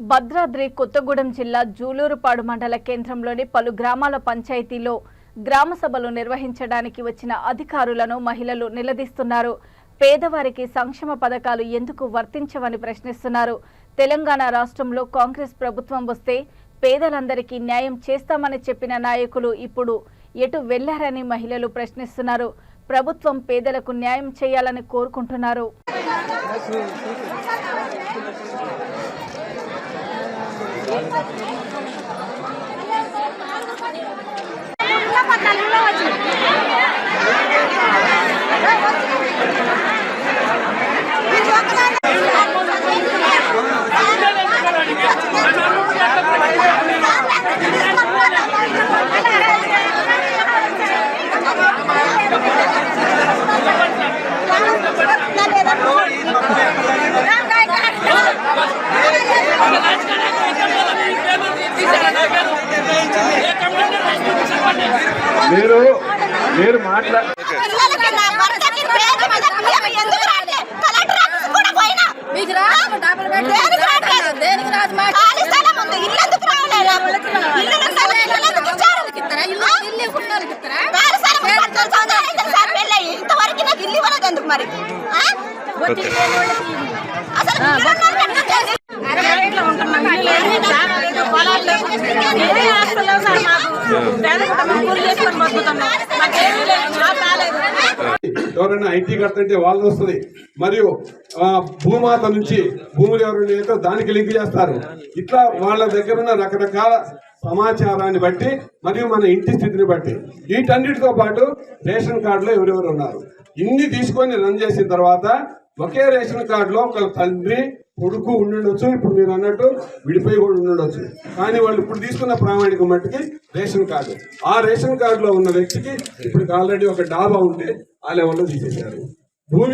భద్రాద్రి కొత్తగూడెం జిల్లా జూలూరుపాడు మండల కేంద్రంలోని పలు గ్రామాల పంచాయతీలో గ్రామ సభలు నిర్వహించడానికి వచ్చిన అధికారులను మహిళలు నిలదీస్తున్నారు. పేదవారికి సంక్షేమ పథకాలు ఎందుకు వర్తించవని ప్రశ్నిస్తున్నారు. తెలంగాణ రాష్ట్రంలో కాంగ్రెస్ ప్రభుత్వం వస్తే పేదలందరికీ న్యాయం చేస్తామని చెప్పిన నాయకులు ఇప్పుడు ఎటు వెళ్లారని మహిళలు ప్రశ్నిస్తున్నారు. ప్రభుత్వం పేదలకు న్యాయం చేయాలని కోరుకుంటున్నారు. మీరు మాట్లాడు ఎవరైనా ఐటీ కడుతుంటే వాళ్ళు వస్తుంది, మరియు భూమాత నుంచి భూములు ఎవరైనా దానికి లింక్ చేస్తారు. ఇట్లా వాళ్ళ దగ్గర ఉన్న రకరకాల సమాచారాన్ని బట్టి మరియు మన ఇంటి స్థితిని బట్టి వీటన్నిటితో పాటు రేషన్ కార్డులో ఎవరెవరు ఉన్నారు ఇన్ని తీసుకొని రన్ చేసిన తర్వాత ఒకే రేషన్ కార్డులో ఒక తండ్రి కొడుకు ఉండుండొచ్చు, ఇప్పుడు మీరు అన్నట్టు విడిపోయి కూడా ఉండుండొచ్చు. కానీ వాళ్ళు ఇప్పుడు తీసుకున్న ప్రామాణిక మట్టికి రేషన్ కార్డు, ఆ రేషన్ కార్డులో ఉన్న వ్యక్తికి ఇప్పుడు ఆల్రెడీ ఒక డాబా ఉంటే ఆ లెవెల్లో తీసేశారు.